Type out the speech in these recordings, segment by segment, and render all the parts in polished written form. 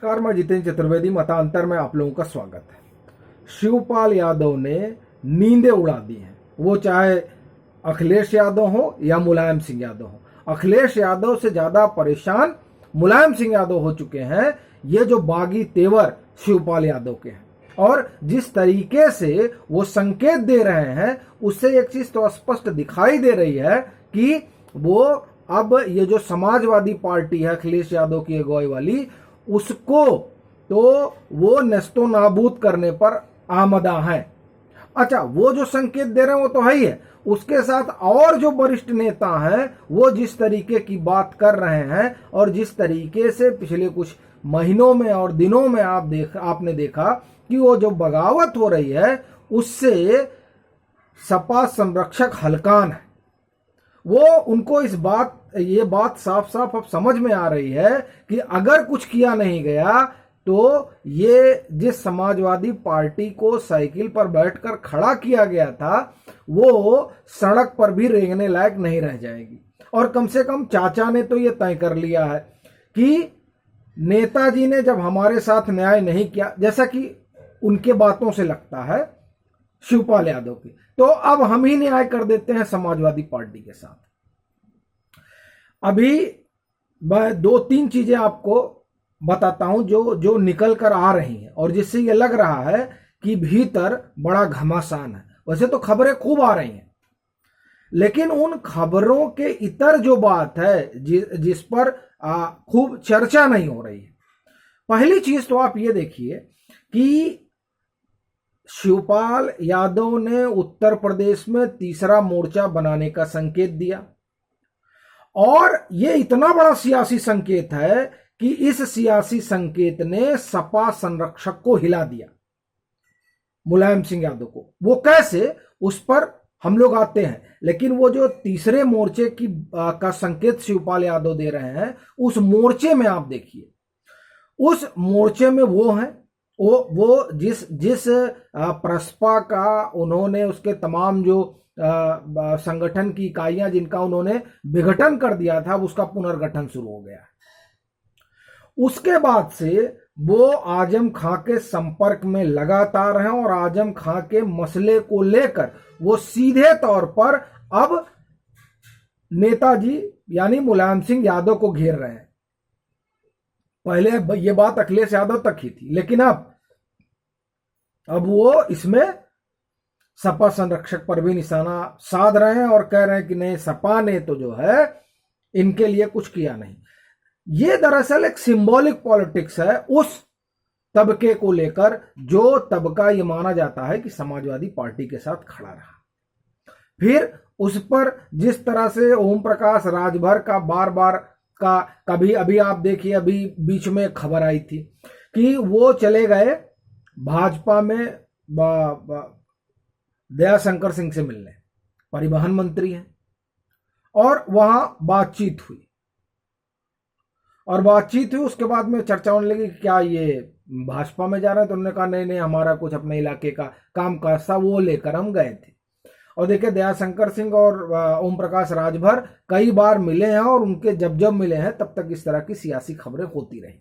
नमस्कार, मैं जितेंद्र चतुर्वेदी। मतांतर में आप लोगों का स्वागत है। शिवपाल यादव ने नींदें उड़ा दी हैं, वो चाहे अखिलेश यादव हो या मुलायम सिंह यादव हो। अखिलेश यादव से ज्यादा परेशान मुलायम सिंह यादव हो चुके हैं। ये जो बागी तेवर शिवपाल यादव के हैं और जिस तरीके से वो संकेत दे रहे हैं, उससे एक चीज तो स्पष्ट दिखाई दे रही है कि वो अब ये जो समाजवादी पार्टी है अखिलेश यादव की अगुवाई वाली, उसको तो वो नस्तो नाबूद करने पर आमदा है। अच्छा, वो जो संकेत दे रहे हैं वो तो है ही है, उसके साथ और जो वरिष्ठ नेता हैं वो जिस तरीके की बात कर रहे हैं और जिस तरीके से पिछले कुछ महीनों में और दिनों में आपने देखा कि वो जो बगावत हो रही है, उससे सपा संरक्षक हलकान है। वो उनको ये बात साफ साफ अब समझ में आ रही है कि अगर कुछ किया नहीं गया तो ये जिस समाजवादी पार्टी को साइकिल पर बैठकर खड़ा किया गया था, वो सड़क पर भी रेंगने लायक नहीं रह जाएगी। और कम से कम चाचा ने तो ये तय कर लिया है कि नेताजी ने जब हमारे साथ न्याय नहीं किया, जैसा कि उनके बातों से लगता है शिवपाल यादव की, तो अब हम ही न्याय कर देते हैं समाजवादी पार्टी के साथ। अभी मैं दो तीन चीजें आपको बताता हूं जो निकल कर आ रही हैं और जिससे ये लग रहा है कि भीतर बड़ा घमासान है। वैसे तो खबरें खूब आ रही हैं, लेकिन उन खबरों के इतर जो बात है जिस पर खूब चर्चा नहीं हो रही है। पहली चीज तो आप ये देखिए कि शिवपाल यादव ने उत्तर प्रदेश में तीसरा मोर्चा बनाने का संकेत दिया और यह इतना बड़ा सियासी संकेत है कि इस सियासी संकेत ने सपा संरक्षक को हिला दिया, मुलायम सिंह यादव को। वो कैसे, उस पर हम लोग आते हैं, लेकिन वो जो तीसरे मोर्चे का संकेत शिवपाल यादव दे रहे हैं, उस मोर्चे में आप देखिए, उस मोर्चे में वो हैं, वो जिस प्रसपा का उन्होंने उसके तमाम जो संगठन की इकाइयां जिनका उन्होंने विघटन कर दिया था, उसका पुनर्गठन शुरू हो गया है। उसके बाद से वो आजम खां के संपर्क में लगातार हैं और आजम खां के मसले को लेकर वो सीधे तौर पर अब नेताजी यानी मुलायम सिंह यादव को घेर रहे हैं। पहले ये बात अखिलेश यादव तक ही थी, लेकिन अब वो इसमें सपा संरक्षक पर भी निशाना साध रहे हैं और कह रहे हैं कि नहीं, सपा ने तो जो है इनके लिए कुछ किया नहीं। ये दरअसल एक सिंबॉलिक पॉलिटिक्स है उस तबके को लेकर जो तबका ये माना जाता है कि समाजवादी पार्टी के साथ खड़ा रहा। फिर उस पर जिस तरह से ओम प्रकाश राजभर का बार बार का कभी, अभी आप देखिए, अभी बीच में खबर आई थी कि वो चले गए भाजपा में दयाशंकर सिंह से मिलने, परिवहन मंत्री हैं, और वहां बातचीत हुई उसके बाद में चर्चा होने लगी कि क्या ये भाजपा में जा रहे हैं, तो उन्होंने कहा नहीं, हमारा कुछ अपने इलाके का काम काज था, वो लेकर हम गए थे। और देखिए, दयाशंकर सिंह और ओम प्रकाश राजभर कई बार मिले हैं और उनके जब मिले हैं तब तक इस तरह की सियासी खबरें होती रही।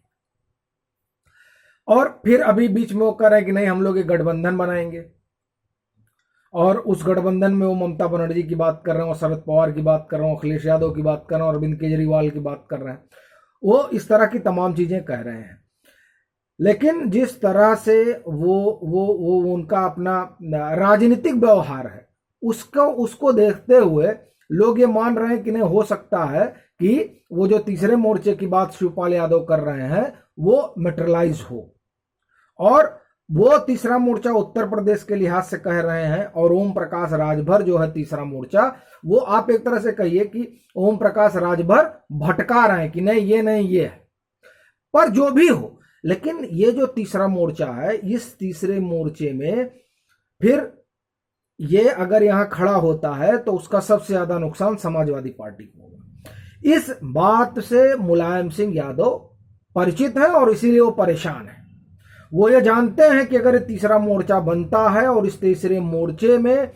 और फिर अभी बीच में वो कह रहे हैं कि नहीं, हम लोग एक गठबंधन बनाएंगे, और उस गठबंधन में वो ममता बनर्जी की बात कर रहे हैं, शरद पवार की बात कर रहे हैं, अखिलेश यादव की बात कर रहे हैं, अरविंद केजरीवाल की बात कर रहे हैं। वो इस तरह की तमाम चीजें कह रहे हैं, लेकिन जिस तरह से वो उनका अपना राजनीतिक व्यवहार है, उसको देखते हुए लोग ये मान रहे हैं कि नहीं, हो सकता है कि वो जो तीसरे मोर्चे की बात शिवपाल यादव कर रहे हैं वो मेटेरियलाइज हो, और वो तीसरा मोर्चा उत्तर प्रदेश के लिहाज से कह रहे हैं, और ओम प्रकाश राजभर जो है तीसरा मोर्चा, वो आप एक तरह से कहिए कि ओम प्रकाश राजभर भटका रहे हैं कि नहीं ये है। पर जो भी हो, लेकिन ये जो तीसरा मोर्चा है, इस तीसरे मोर्चे में फिर ये अगर यहां खड़ा होता है तो उसका सबसे ज्यादा नुकसान समाजवादी पार्टी को होगा। इस बात से मुलायम सिंह यादव परिचित है और इसीलिए वो परेशान है। वो ये जानते हैं कि अगर तीसरा मोर्चा बनता है और इस तीसरे मोर्चे में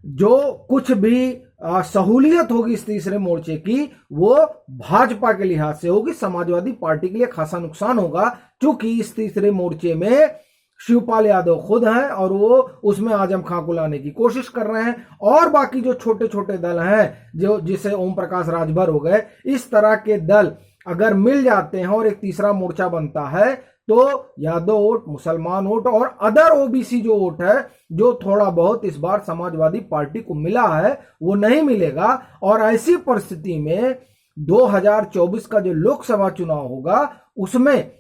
जो कुछ भी सहूलियत होगी इस तीसरे मोर्चे की, वो भाजपा के लिहाज से होगी। समाजवादी पार्टी के लिए खासा नुकसान होगा, क्योंकि इस तीसरे मोर्चे में शिवपाल यादव खुद हैं और वो उसमें आजम खां को लाने की कोशिश कर रहे हैं, और बाकी जो छोटे छोटे दल हैं, जो जिसे ओम प्रकाश राजभर हो गए, इस तरह के दल अगर मिल जाते हैं और एक तीसरा मोर्चा बनता है, तो यादव वोट, मुसलमान वोट और अदर ओबीसी जो वोट है, जो थोड़ा बहुत इस बार समाजवादी पार्टी को मिला है, वो नहीं मिलेगा। और ऐसी परिस्थिति में 2024 का जो लोकसभा चुनाव होगा, उसमें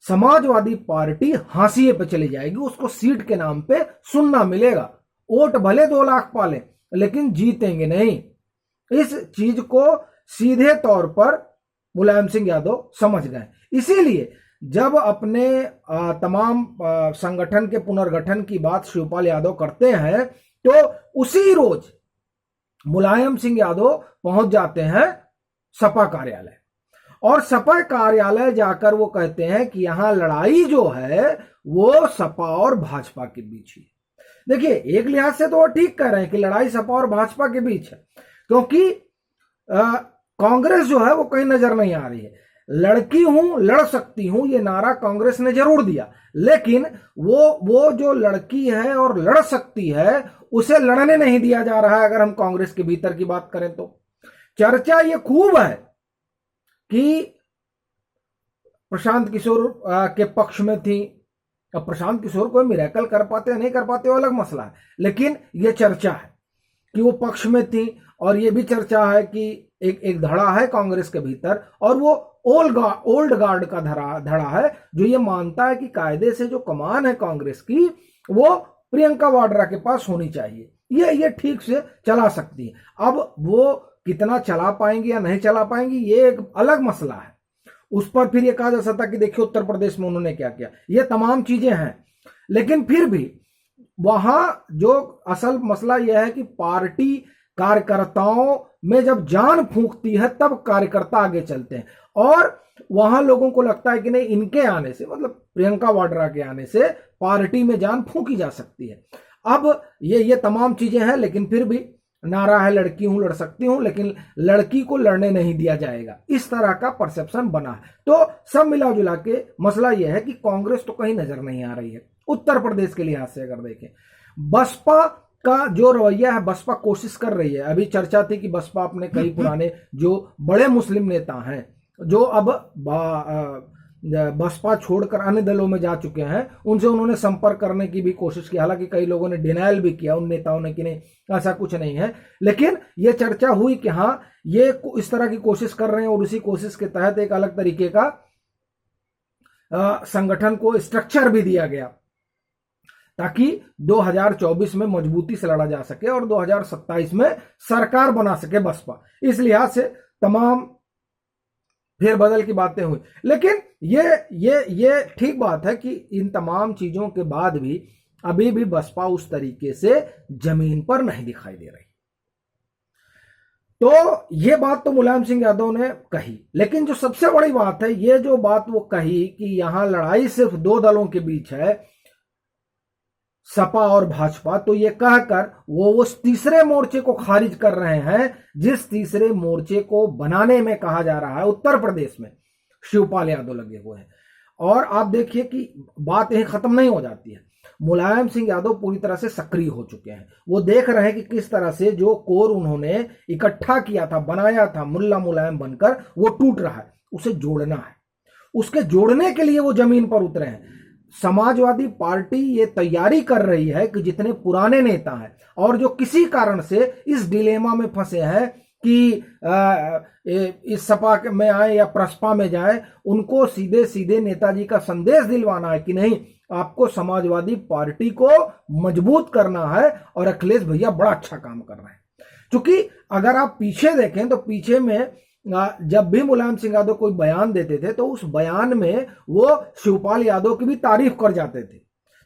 समाजवादी पार्टी हाशिए पे चली जाएगी, उसको सीट के नाम पे सुनना मिलेगा। वोट भले 2 लाख पाले, लेकिन जीतेंगे नहीं। इस चीज को सीधे तौर पर मुलायम सिंह यादव समझ गए। इसीलिए जब अपने तमाम संगठन के पुनर्गठन की बात शिवपाल यादव करते हैं, तो उसी रोज मुलायम सिंह यादव पहुंच जाते हैं सपा कार्यालय, और सपा कार्यालय जाकर वो कहते हैं कि यहां लड़ाई जो है वो सपा और भाजपा के बीच ही। देखिए, एक लिहाज से तो वो ठीक कह रहे हैं कि लड़ाई सपा और भाजपा के बीच है, क्योंकि कांग्रेस जो है वो कहीं नजर नहीं आ रही है। लड़की हूं, लड़ सकती हूं, ये नारा कांग्रेस ने जरूर दिया, लेकिन वो जो लड़की है और लड़ सकती है, उसे लड़ने नहीं दिया जा रहा है। अगर हम कांग्रेस के भीतर की बात करें तो चर्चा ये खूब है कि प्रशांत किशोर के पक्ष में थी। अब प्रशांत किशोर कोई मिरेकल कर पाते या नहीं कर पाते वो अलग मसला है, लेकिन ये चर्चा है कि वो पक्ष में थी। और ये भी चर्चा है कि एक धड़ा है कांग्रेस के भीतर, और वो ओल्ड गार्ड का धड़ा है, जो ये मानता है कि कायदे से जो कमान है कांग्रेस की, वो प्रियंका वाड्रा के पास होनी चाहिए, ये ठीक से चला सकती है। अब वो कितना चला पाएंगे या नहीं चला पाएंगे, ये एक अलग मसला है। उस पर फिर ये कहा जा सकता कि देखिए उत्तर प्रदेश में उन्होंने क्या किया, ये तमाम चीजें हैं। लेकिन फिर भी वहां जो असल मसला यह है कि पार्टी कार्यकर्ताओं में जब जान फूंकती है, तब कार्यकर्ता आगे चलते हैं। और वहां लोगों को लगता है कि नहीं, इनके आने से, मतलब प्रियंका वाड्रा के आने से पार्टी में जान फूंकी जा सकती है। अब ये तमाम चीजें हैं, लेकिन फिर भी नारा है लड़की हूं, लड़ सकती हूं, लेकिन लड़की को लड़ने नहीं दिया जाएगा, इस तरह का परसेप्शन बना है। तो सब मिला जुला के मसला यह है कि कांग्रेस तो कहीं नजर नहीं आ रही है। उत्तर प्रदेश के लिहाज से अगर देखें, बसपा का जो रवैया है, बसपा कोशिश कर रही है। अभी चर्चा थी कि बसपा अपने कई पुराने जो बड़े मुस्लिम नेता हैं, जो अब बसपा छोड़कर अन्य दलों में जा चुके हैं, उनसे उन्होंने संपर्क करने की भी कोशिश की। हालांकि कई लोगों ने डिनायल भी किया, उन नेताओं ने, कि नहीं ऐसा कुछ नहीं है। लेकिन यह चर्चा हुई कि हाँ, ये इस तरह की कोशिश कर रहे हैं, और उसी कोशिश के तहत एक अलग तरीके का संगठन को स्ट्रक्चर भी दिया गया, ताकि 2024 में मजबूती से लड़ा जा सके और 2027 में सरकार बना सके बसपा। इस लिहाज से तमाम फेरबदल की बातें हुई। लेकिन ये ठीक बात है कि इन तमाम चीजों के बाद भी अभी भी बसपा उस तरीके से जमीन पर नहीं दिखाई दे रही। तो ये बात तो मुलायम सिंह यादव ने कही, लेकिन जो सबसे बड़ी बात है, ये जो बात वो कही कि यहां लड़ाई सिर्फ 2 दलों के बीच है, सपा और भाजपा, तो ये कहकर वो उस तीसरे मोर्चे को खारिज कर रहे हैं, जिस तीसरे मोर्चे को बनाने में कहा जा रहा है उत्तर प्रदेश में शिवपाल यादव लगे हुए हैं। और आप देखिए कि बात यही खत्म नहीं हो जाती है। मुलायम सिंह यादव पूरी तरह से सक्रिय हो चुके हैं। वो देख रहे हैं कि किस तरह से जो कोर उन्होंने इकट्ठा किया था, बनाया था मुल्ला मुलायम बनकर, वो टूट रहा है, उसे जोड़ना है। उसके जोड़ने के लिए वो जमीन पर उतरे हैं। समाजवादी पार्टी ये तैयारी कर रही है कि जितने पुराने नेता हैं और जो किसी कारण से इस डिलेमा में फंसे हैं कि इस सपा में आए या प्रसपा में जाए, उनको सीधे सीधे नेताजी का संदेश दिलवाना है कि नहीं, आपको समाजवादी पार्टी को मजबूत करना है, और अखिलेश भैया बड़ा अच्छा काम कर रहे हैं। क्योंकि अगर आप पीछे देखें तो पीछे में जब भी मुलायम सिंह यादव कोई बयान देते थे, तो उस बयान में वो शिवपाल यादव की भी तारीफ कर जाते थे।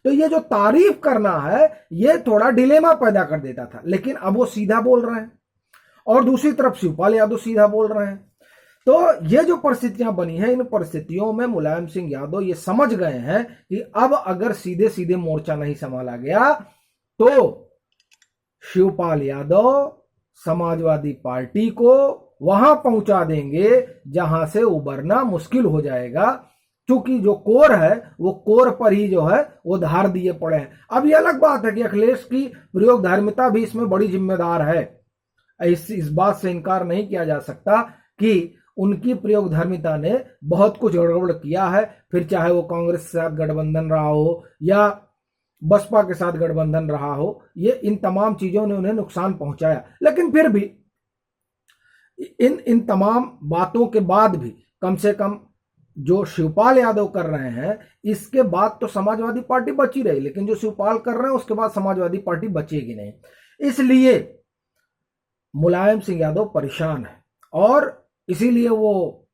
तो ये जो तारीफ करना है, ये थोड़ा डिलेमा पैदा कर देता था। लेकिन अब वो सीधा बोल रहे हैं, और दूसरी तरफ शिवपाल यादव सीधा बोल रहे हैं। तो ये जो परिस्थितियां बनी हैं, इन परिस्थितियों में मुलायम सिंह यादव ये समझ गए हैं कि अब अगर सीधे सीधे मोर्चा नहीं संभाला गया, तो शिवपाल यादव समाजवादी पार्टी को वहां पहुंचा देंगे जहां से उबरना मुश्किल हो जाएगा, क्योंकि जो कोर है वो कोर पर ही जो है वो धार दिए पड़े हैं। अब ये अलग बात है कि अखिलेश की प्रयोगधर्मिता भी इसमें बड़ी जिम्मेदार है, इस बात से इनकार नहीं किया जा सकता कि उनकी प्रयोगधर्मिता ने बहुत कुछ गड़बड़ किया है, फिर चाहे वो कांग्रेस के साथ गठबंधन रहा हो या बसपा के साथ गठबंधन रहा हो, ये इन तमाम चीजों ने उन्हें नुकसान पहुंचाया। लेकिन फिर भी इन तमाम बातों के बाद भी कम से कम जो शिवपाल यादव कर रहे हैं, इसके बाद तो समाजवादी पार्टी बची रही, लेकिन जो शिवपाल कर रहे हैं उसके बाद समाजवादी पार्टी बचेगी नहीं। इसलिए मुलायम सिंह यादव परेशान है और इसीलिए वो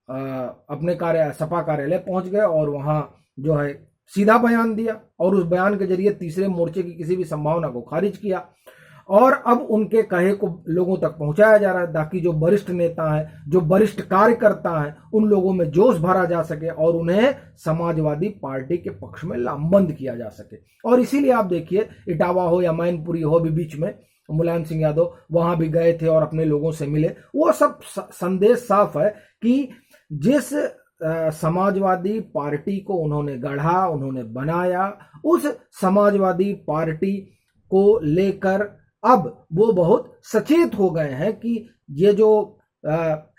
अपने सपा कार्यालय पहुंच गए और वहां जो है सीधा बयान दिया और उस बयान के जरिए तीसरे मोर्चे की किसी भी संभावना को खारिज किया। और अब उनके कहे को लोगों तक पहुंचाया जा रहा है ताकि जो वरिष्ठ नेता हैं, जो वरिष्ठ कार्यकर्ता हैं, उन लोगों में जोश भरा जा सके और उन्हें समाजवादी पार्टी के पक्ष में लामबंद किया जा सके। और इसीलिए आप देखिए, इटावा हो या मैनपुरी हो, भी बीच में मुलायम सिंह यादव वहां भी गए थे और अपने लोगों से मिले। वो सब संदेश साफ है कि जिस समाजवादी पार्टी को उन्होंने गढ़ा, उन्होंने बनाया, उस समाजवादी पार्टी को लेकर अब वो बहुत सचेत हो गए हैं कि ये जो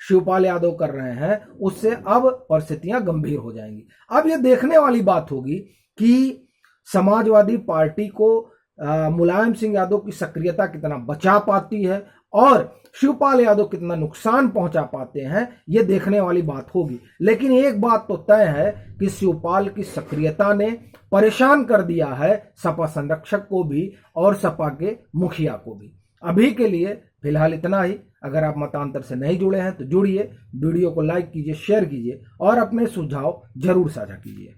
शिवपाल यादव कर रहे हैं उससे अब परिस्थितियां गंभीर हो जाएंगी। अब ये देखने वाली बात होगी कि समाजवादी पार्टी को मुलायम सिंह यादव की सक्रियता कितना बचा पाती है और शिवपाल यादव कितना नुकसान पहुंचा पाते हैं, ये देखने वाली बात होगी। लेकिन एक बात तो तय है कि शिवपाल की सक्रियता ने परेशान कर दिया है सपा संरक्षक को भी और सपा के मुखिया को भी। अभी के लिए फिलहाल इतना ही। अगर आप मतांतर से नहीं जुड़े हैं तो जुड़िए, वीडियो को लाइक कीजिए, शेयर कीजिए और अपने सुझाव जरूर साझा कीजिए।